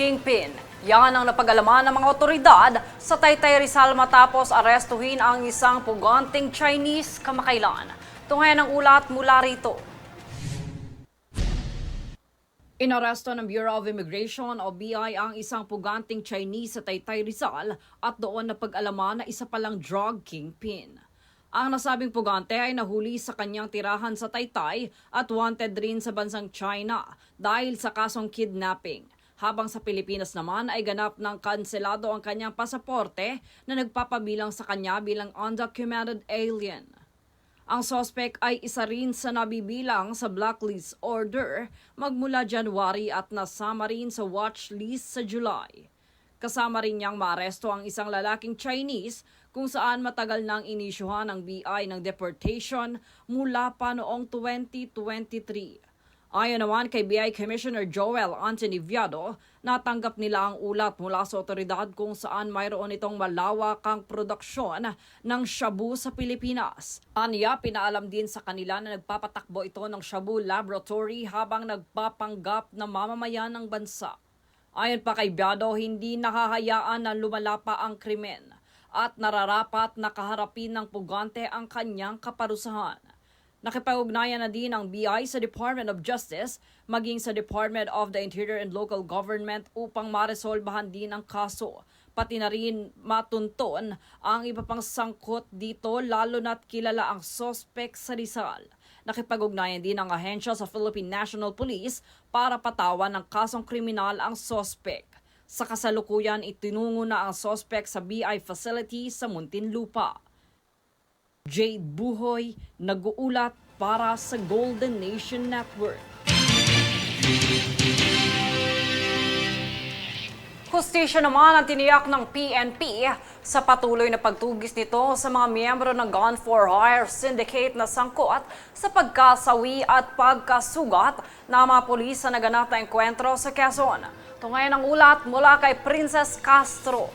kingpin. Yan ang napag-alaman ng mga otoridad sa Taytay Rizal matapos arestuhin ang isang puganting Chinese kamakailan. Tunghayan ang ulat mula rito. Inaresto ng Bureau of Immigration o BI ang isang puganting Chinese sa Taytay Rizal at doon napag-alaman na isa palang drug kingpin. Ang nasabing pugante ay nahuli sa kanyang tirahan sa Taytay at wanted rin sa bansang China dahil sa kasong kidnapping. Habang sa Pilipinas naman ay ganap ng kanselado ang kanyang pasaporte na nagpapabilang sa kanya bilang undocumented alien. Ang suspect ay isa rin sa nabibilang sa blacklist order magmula January at nasama rin sa watch list sa July. Kasama rin niyang maaresto ang isang lalaking Chinese kung saan matagal nang inisyuhan ng BI ng deportation mula pa noong 2023. Ayon naman kay BI Commissioner Joel Anthony Viado, natanggap nila ang ulat mula sa otoridad kung saan mayroon itong malawakang produksyon ng shabu sa Pilipinas. Aniya, pinaalam din sa kanila na nagpapatakbo ito ng shabu laboratory habang nagpapanggap na mamamayan ng bansa. Ayon pa kay Viado, hindi nakahayaan na lumalapa ang krimen at nararapat na kaharapin ng pugante ang kanyang kaparusahan. Nakipag-ugnayan na din ang BI sa Department of Justice maging sa Department of the Interior and Local Government upang maresolbahan din ang kaso. Pati na rin matunton ang iba pang sangkot dito lalo na't kilala ang suspect sa Rizal. Nakipag-ugnayan din ang ahensya sa Philippine National Police para patawan ng kasong kriminal ang suspect. Sa kasalukuyan, itinungo na ang suspect sa BI facility sa Muntinlupa. Jade Buhoy, nag-uulat para sa Golden Nation Network. Hustisya naman ang tiniyak ng PNP sa patuloy na pagtugis nito sa mga miyembro ng Gun for Hire Syndicate na sangkot sa pagkasawi at pagkasugat ng mga pulis sa naganap na engkwentro sa Quezon. Tunghayan ang ulat mula kay Princess Castro.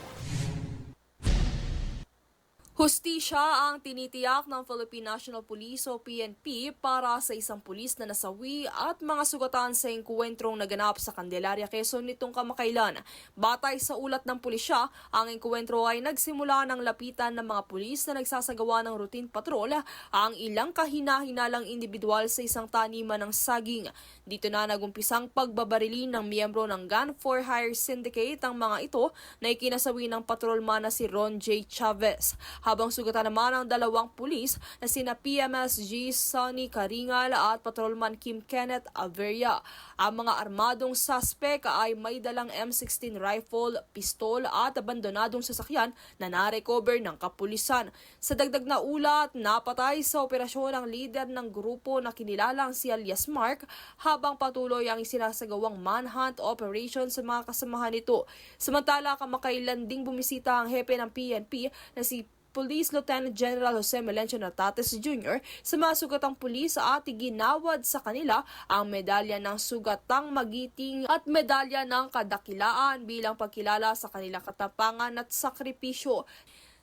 Hustisya ang tinitiyak ng Philippine National Police o PNP para sa isang pulis na nasawi at mga sugatan sa engkwentrong naganap sa Candelaria, Quezon nitong kamakailan. Batay sa ulat ng pulisya, ang engkwentro ay nagsimula ng lapitan ng mga pulis na nagsasagawa ng routine patrol ang ilang kahina-hinalang individual sa isang taniman ng saging. Dito na nagumpisang pagbabarilin ng miyembro ng Gun for Hire Syndicate ang mga ito na ikinasawi ng patrolman na si Ron J. Chavez. Habang sugatan naman ang dalawang pulis na sina PMSG Sonny Karingal at Patrolman Kim Kenneth Averia. Ang mga armadong suspect ay may dalang M16 rifle, pistol at abandonadong sasakyan na narecover ng kapulisan. Sa dagdag na ulat, napatay sa operasyon ang leader ng grupo na kinilalang si alias Mark habang patuloy ang isinasagawang manhunt operation sa mga kasamahan nito. Samantala, kamakailan ding bumisita ang hepe ng PNP na si Police Lieutenant General Jose Melencio Natates Jr. sa mga sugatang pulis at iginawad sa kanila ang medalya ng sugatang magiting at medalya ng kadakilaan bilang pagkilala sa kanilang katapangan at sakripisyo.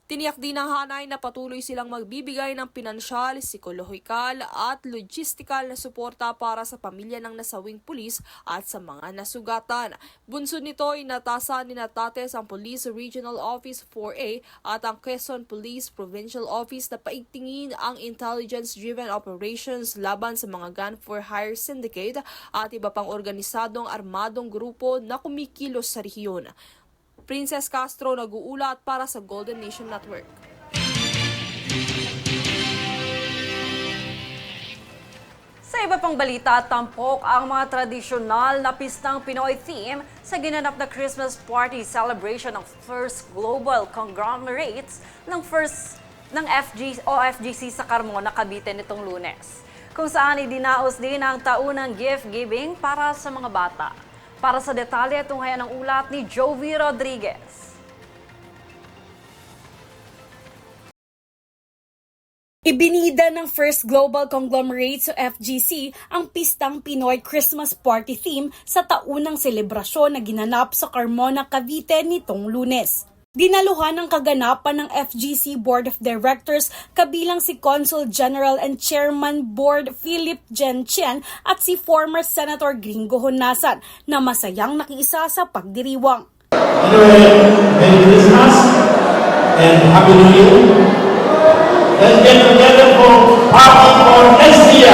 Tiniyak din ng hanay na patuloy silang magbibigay ng pinansyal, psikolohikal at logistical na suporta para sa pamilya ng nasawing pulis at sa mga nasugatan. Bunso nito ay natasan ni Natates ang Police Regional Office 4A at ang Quezon Police Provincial Office na paigtingin ang intelligence-driven operations laban sa mga Gun for Hire Syndicate at iba pang organisadong armadong grupo na kumikilos sa rehiyon. Princess Castro, nag-uulat para sa Golden Nation Network. Sa iba pang balita, tampok ang mga tradisyonal na pistang Pinoy theme sa ginanap na Christmas party celebration ng First Global Conglomerates ng OFGC sa Carmona, Cavite nitong Lunes, kung saan idinaos din ang taunang gift giving para sa mga bata. Para sa detalye, tunghayan ang ulat ni Jovi Rodriguez. Ibinida ng First Global Conglomerates o FGC ang pistang Pinoy Christmas Party theme sa taunang selebrasyon na ginanap sa Carmona, Cavite nitong Lunes. Dinaluhan ng kaganapan ng FGC Board of Directors kabilang si Consul General and Chairman Board Philip Jen Chen at si former Senator Gringo Honasan na masayang nakiisa sa pagdiriwang. Anyway, Merry Christmas and Happy New Year. Let's get together for party for next year.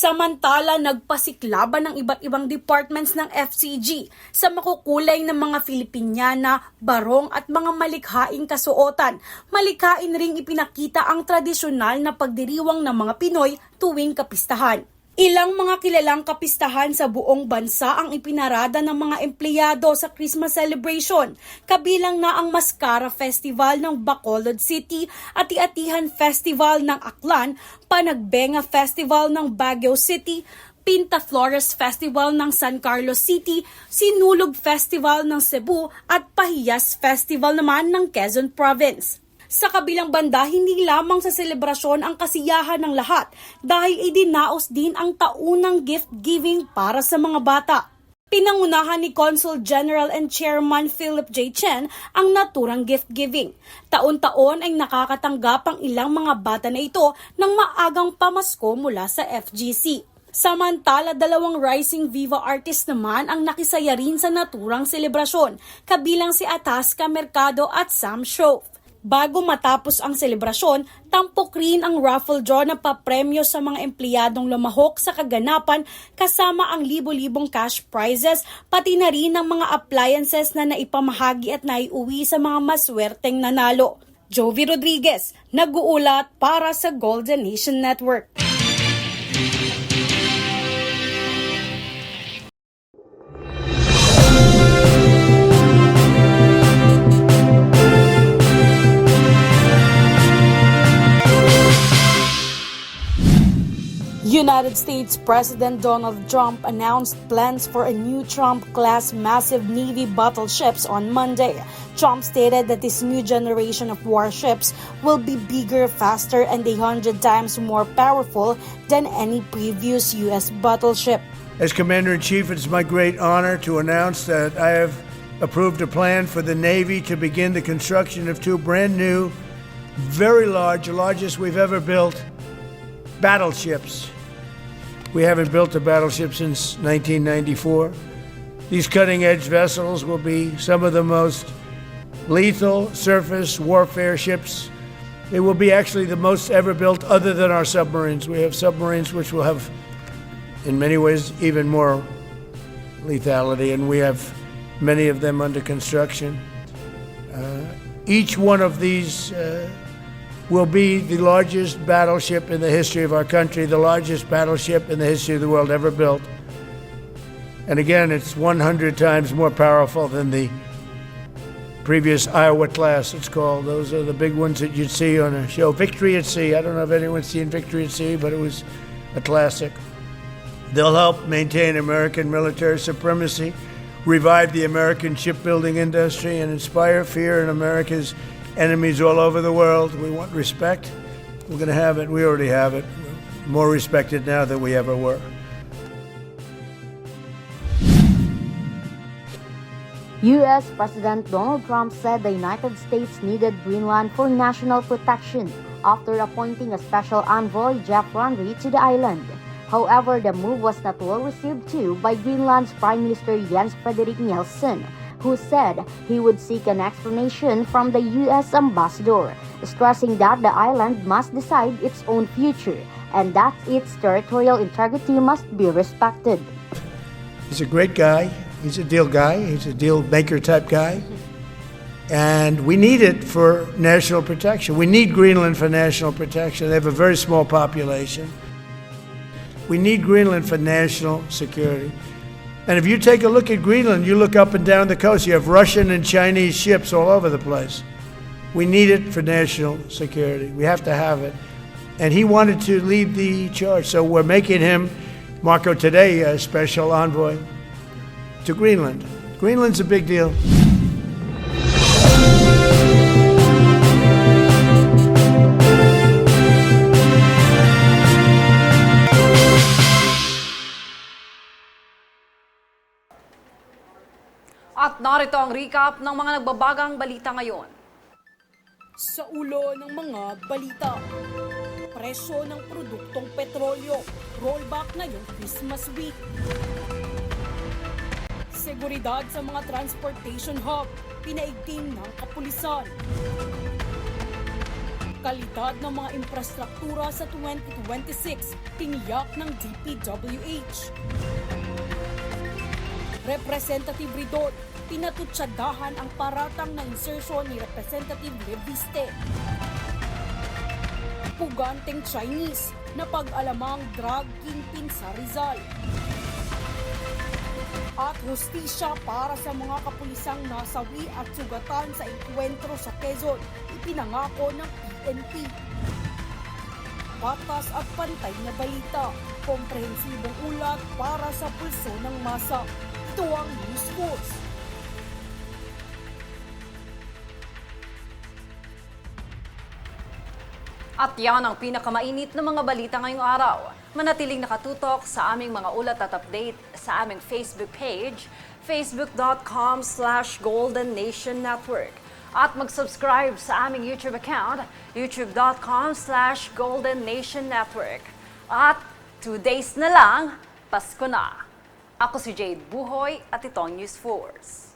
Samantala, nagpasiklaban ng iba't ibang departments ng FCG sa makukulay ng mga Filipiniana, barong at mga malikhaing kasuotan. Malikhain ring ipinakita ang tradisyonal na pagdiriwang ng mga Pinoy tuwing kapistahan. Ilang mga kilalang kapistahan sa buong bansa ang ipinarada ng mga empleyado sa Christmas celebration, kabilang na ang Mascara Festival ng Bacolod City, Ati-Atihan Festival ng Aklan, Panagbenga Festival ng Baguio City, Pinta Flores Festival ng San Carlos City, Sinulog Festival ng Cebu at Pahiyas Festival naman ng Quezon Province. Sa kabilang banda, hindi lamang sa selebrasyon ang kasiyahan ng lahat dahil idinaos din ang taunang gift giving para sa mga bata. Pinangunahan ni Consul General and Chairman Philip J. Chen ang naturang gift giving. Taon-taon ay nakakatanggap ang ilang mga bata na ito ng maagang pamasko mula sa FGC. Samantala, 2 rising Viva artists naman ang nakisaya rin sa naturang selebrasyon, kabilang si Atasca Mercado at Sam Shove. Bago matapos ang selebrasyon, tampok rin ang raffle draw na papremyo sa mga empleyadong lumahok sa kaganapan kasama ang libo-libong cash prizes, pati na rin ang mga appliances na naipamahagi at naiuwi sa mga maswerteng nanalo. Jovi Rodriguez, nag-uulat para sa Golden Nation Network. United States President Donald Trump announced plans for a new Trump-class massive Navy battleships on Monday. Trump stated that this new generation of warships will be bigger, faster, and 100 times more powerful than any previous U.S. battleship. As Commander-in-Chief, it's my great honor to announce that I have approved a plan for the Navy to begin the construction of 2 brand new, very large, the largest we've ever built, battleships. We haven't built a battleship since 1994. These cutting-edge vessels will be some of the most lethal surface warfare ships. They will be actually the most ever built other than our submarines. We have submarines which will have, in many ways, even more lethality, and we have many of them under construction. Each one of these will be the largest battleship in the history of our country, the largest battleship in the history of the world ever built. And again, it's 100 times more powerful than the previous Iowa class, it's called. Those are the big ones that you'd see on a show. Victory at Sea. I don't know if anyone's seen Victory at Sea, but it was a classic. They'll help maintain American military supremacy, revive the American shipbuilding industry, and inspire fear in America's enemies all over the world. We want respect. We're going to have it. We already have it. We're more respected now than we ever were. U.S. President Donald Trump said the United States needed Greenland for national protection after appointing a special envoy, Jeff Randry, to the island. However, the move was not well received too by Greenland's Prime Minister Jens Frederik Nielsen, who said he would seek an explanation from the U.S. ambassador, stressing that the island must decide its own future and that its territorial integrity must be respected. He's a great guy. He's a deal guy. He's a deal maker type guy. And we need it for national protection. We need Greenland for national protection. They have a very small population. We need Greenland for national security. And if you take a look at Greenland, you look up and down the coast, you have Russian and Chinese ships all over the place. We need it for national security. We have to have it. And he wanted to lead the charge. So we're making him, Marco today, a special envoy to Greenland. Greenland's a big deal. At narito ang recap ng mga nagbabagang balita ngayon. Sa ulo ng mga balita, presyo ng produktong petrolyo, rollback ngayong Christmas week. Seguridad sa mga transportation hub, pinaigting ng kapulisan. Kalidad ng mga infrastruktura sa 2026, tiniyak ng DPWH. Representative Ridot, pinatutsadahan ang paratang na insertion ni Representative Leviste. Puganteng Chinese na pag-alamang drug kingpin sa Rizal. At hustisya para sa mga kapulisang nasawi at sugatan sa engkwentro sa Quezon, ipinangako ng PNP. Patas at pantay na balita, komprehensibong ulat para sa pulso ng masa. Ito ang News Force. At yan ang pinakamainit na mga balita ngayong araw. Manatiling nakatutok sa aming mga ulat at update sa aming Facebook page, facebook.com/Golden Nation Network. At mag-subscribe sa aming YouTube account, youtube.com/Golden Nation Network. At 2 days na lang, Pasko na. Ako si Jade Buhoy at itong News Force.